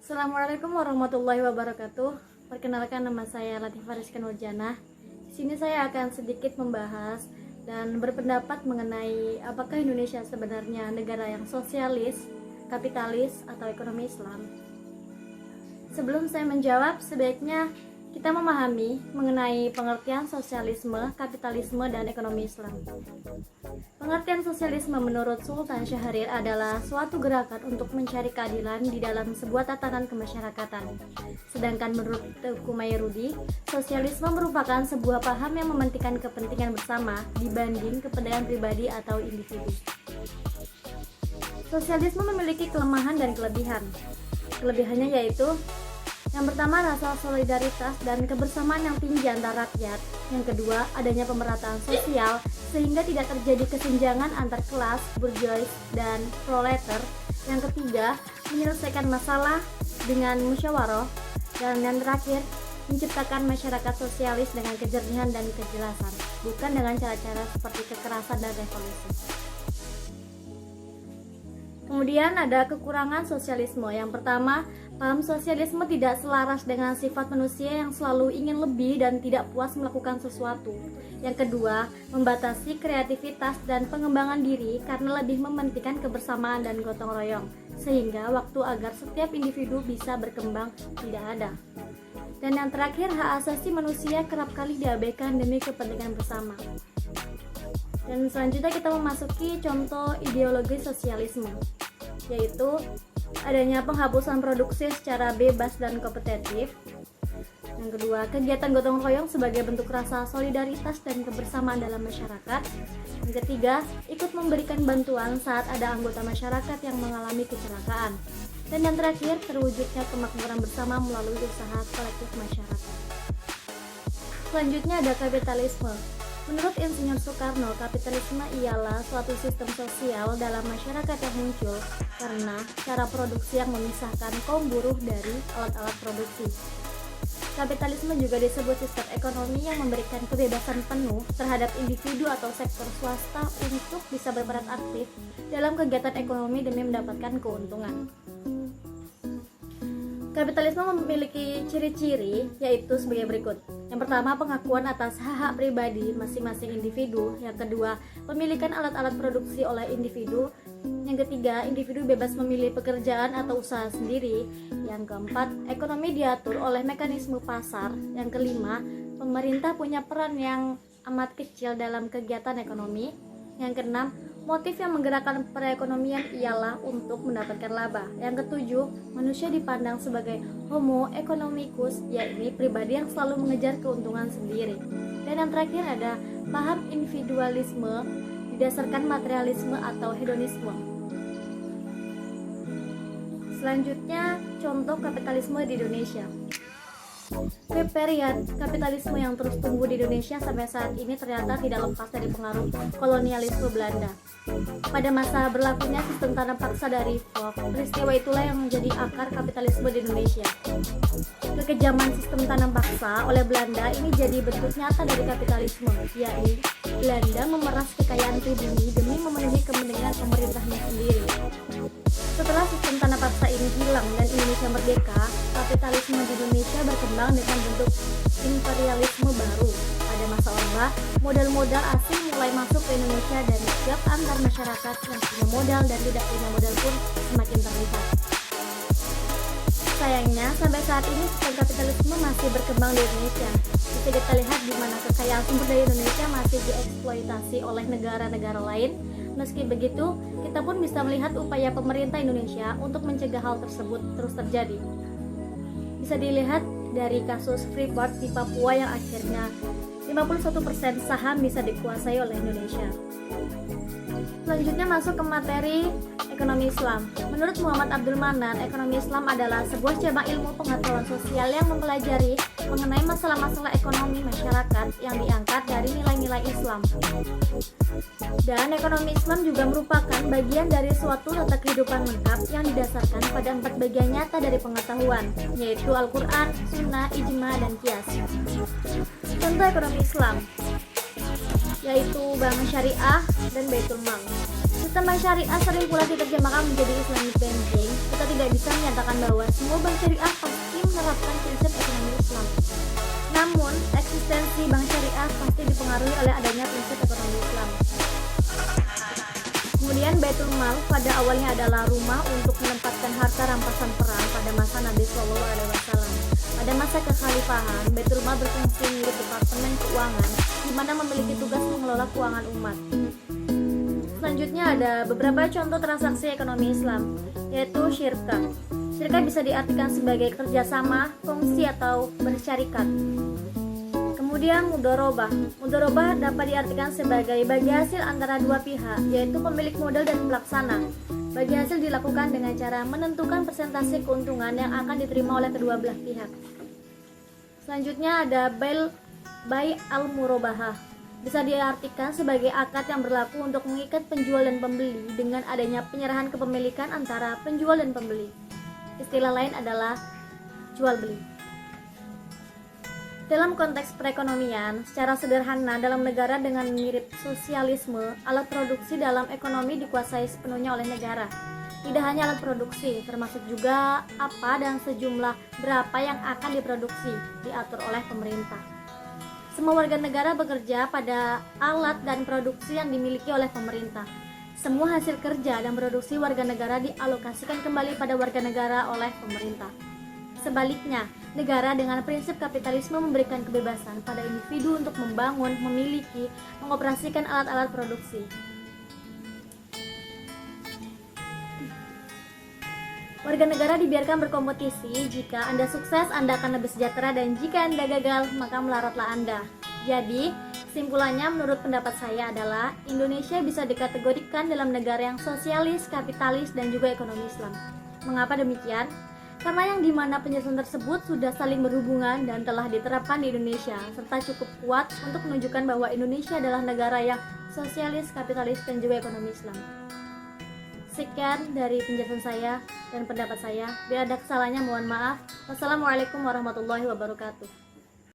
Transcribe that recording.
Assalamualaikum warahmatullahi wabarakatuh. Perkenalkan, nama saya Latifah Rizka Nurjana. Di sini saya akan sedikit membahas dan berpendapat mengenai apakah Indonesia sebenarnya negara yang sosialis, kapitalis, atau ekonomi Islam. Sebelum saya menjawab, sebaiknya kita memahami mengenai pengertian sosialisme, kapitalisme, dan ekonomi Islam. Pengertian sosialisme menurut Sultan Syahrir adalah suatu gerakan untuk mencari keadilan di dalam sebuah tatanan kemasyarakatan. Sedangkan menurut Teuku Mayarudi, sosialisme merupakan sebuah paham yang mementingkan kepentingan bersama dibanding kepentingan pribadi atau individu. Sosialisme memiliki kelemahan dan kelebihan. Kelebihannya yaitu yang pertama, rasa solidaritas dan kebersamaan yang tinggi antar rakyat. Yang kedua, adanya pemerataan sosial sehingga tidak terjadi kesenjangan antar kelas, bourgeois, dan proletar. Yang ketiga, menyelesaikan masalah dengan musyawarah. Dan yang terakhir, menciptakan masyarakat sosialis dengan kejernihan dan kejelasan, bukan dengan cara-cara seperti kekerasan dan revolusi. Kemudian ada kekurangan sosialisme. Yang pertama, paham sosialisme tidak selaras dengan sifat manusia yang selalu ingin lebih dan tidak puas melakukan sesuatu. Yang kedua, membatasi kreativitas dan pengembangan diri karena lebih mementingkan kebersamaan dan gotong royong, sehingga waktu agar setiap individu bisa berkembang tidak ada. Dan yang terakhir, hak asasi manusia kerap kali diabaikan demi kepentingan bersama. Dan selanjutnya kita memasuki contoh ideologi sosialisme, yaitu adanya penghapusan produksi secara bebas dan kompetitif. Yang kedua, kegiatan gotong royong sebagai bentuk rasa solidaritas dan kebersamaan dalam masyarakat. Yang ketiga, ikut memberikan bantuan saat ada anggota masyarakat yang mengalami kecelakaan. Dan yang terakhir, terwujudnya kemakmuran bersama melalui usaha kolektif masyarakat. Selanjutnya ada kapitalisme. Menurut Insinyur Soekarno, kapitalisme ialah suatu sistem sosial dalam masyarakat yang muncul karena cara produksi yang memisahkan kaum buruh dari alat-alat produksi. Kapitalisme juga disebut sistem ekonomi yang memberikan kebebasan penuh terhadap individu atau sektor swasta untuk bisa berperan aktif dalam kegiatan ekonomi demi mendapatkan keuntungan. Kapitalisme memiliki ciri-ciri yaitu sebagai berikut. Yang pertama, pengakuan atas hak-hak pribadi masing-masing individu. Yang kedua, pemilikan alat-alat produksi oleh individu. Yang ketiga, individu bebas memilih pekerjaan atau usaha sendiri. Yang keempat, ekonomi diatur oleh mekanisme pasar. Yang kelima, pemerintah punya peran yang amat kecil dalam kegiatan ekonomi. Yang keenam, motif yang menggerakkan perekonomian ialah untuk mendapatkan laba. Yang ketujuh, manusia dipandang sebagai homo economicus, yakni pribadi yang selalu mengejar keuntungan sendiri. Dan yang terakhir ada paham individualisme didasarkan materialisme atau hedonisme. Selanjutnya, contoh kapitalisme di Indonesia. Period kapitalisme yang terus tumbuh di Indonesia sampai saat ini ternyata tidak lepas dari pengaruh kolonialisme Belanda. Pada masa berlakunya sistem tanam paksa dari Volk, peristiwa itulah yang menjadi akar kapitalisme di Indonesia. Kekejaman sistem tanam paksa oleh Belanda ini jadi bentuk nyata dari kapitalisme, yakni Belanda memeras kekayaan pribumi demi memenuhi kepentingan pemerintahnya sendiri. Setelah sistem tanah paksa ini hilang dan Indonesia merdeka, kapitalisme di Indonesia berkembang dengan bentuk imperialisme baru. Pada masa Orba, modal-modal asing mulai masuk ke Indonesia dan gap antar masyarakat yang punya modal dan tidak punya modal pun semakin terlihat. Sayangnya, sampai saat ini sistem kapitalisme masih berkembang di Indonesia. Bisa kita lihat di mana kekayaan sumber daya Indonesia masih dieksploitasi oleh negara-negara lain. Meski begitu, kita pun bisa melihat upaya pemerintah Indonesia untuk mencegah hal tersebut terus terjadi. Bisa dilihat dari kasus Freeport di Papua yang akhirnya 51% saham bisa dikuasai oleh Indonesia. Selanjutnya masuk ke materi ekonomi Islam. Menurut Muhammad Abdul Manan, ekonomi Islam adalah sebuah cabang ilmu pengetahuan sosial yang mempelajari mengenai masalah-masalah ekonomi masyarakat yang diangkat dari nilai-nilai Islam. Dan ekonomi Islam juga merupakan bagian dari suatu tata kehidupan lengkap yang didasarkan pada 4 bagian nyata dari pengetahuan, yaitu Al-Quran, Sunnah, Ijma, dan Qiyas. Contoh ekonomi Islam, yaitu bank syariah dan Baitul Mal. Sistem bank syariah sering pula diterjemahkan menjadi Islamic banking. Kita tidak bisa menyatakan bahwa semua bank syariah pasti menerapkan prinsip ekonomi Islam. Namun, eksistensi bank syariah pasti dipengaruhi oleh adanya prinsip ekonomi Islam. Kemudian Baitul Mal pada awalnya adalah rumah untuk menempatkan harta rampasan perang pada masa Nabi Shallallahu Alaihi Wasallam. Pada masa kekhalifahan, Baitul Mal berfungsi menjadi departemen keuangan, di mana memiliki tugas mengelola keuangan umat. Selanjutnya ada beberapa contoh transaksi ekonomi Islam, yaitu syirkah. Syirkah bisa diartikan sebagai kerjasama, fungsi atau bersyarikat. Kemudian mudharabah. Mudharabah dapat diartikan sebagai bagi hasil antara dua pihak, yaitu pemilik modal dan pelaksana. Bagi hasil dilakukan dengan cara menentukan persentase keuntungan yang akan diterima oleh kedua belah pihak. Selanjutnya ada bai al-murabahah. Bisa diartikan sebagai akad yang berlaku untuk mengikat penjual dan pembeli dengan adanya penyerahan kepemilikan antara penjual dan pembeli. Istilah lain adalah jual beli. Dalam konteks perekonomian, secara sederhana dalam negara dengan mirip sosialisme, alat produksi dalam ekonomi dikuasai sepenuhnya oleh negara. Tidak hanya alat produksi, termasuk juga apa dan sejumlah berapa yang akan diproduksi, diatur oleh pemerintah. Semua warga negara bekerja pada alat dan produksi yang dimiliki oleh pemerintah. Semua hasil kerja dan produksi warga negara dialokasikan kembali pada warga negara oleh pemerintah. Sebaliknya, negara dengan prinsip kapitalisme memberikan kebebasan pada individu untuk membangun, memiliki, mengoperasikan alat-alat produksi. Warga negara dibiarkan berkompetisi. Jika Anda sukses, Anda akan lebih sejahtera, dan jika Anda gagal, maka melaratlah Anda. Jadi, kesimpulannya menurut pendapat saya adalah Indonesia bisa dikategorikan dalam negara yang sosialis, kapitalis, dan juga ekonomi Islam. Mengapa demikian? Karena yang dimana penjelasan tersebut sudah saling berhubungan dan telah diterapkan di Indonesia, serta cukup kuat untuk menunjukkan bahwa Indonesia adalah negara yang sosialis, kapitalis, dan juga ekonomi Islam. Sekian dari penjelasan saya dan pendapat saya. Bila ada kesalahannya mohon maaf. Wassalamualaikum warahmatullahi wabarakatuh.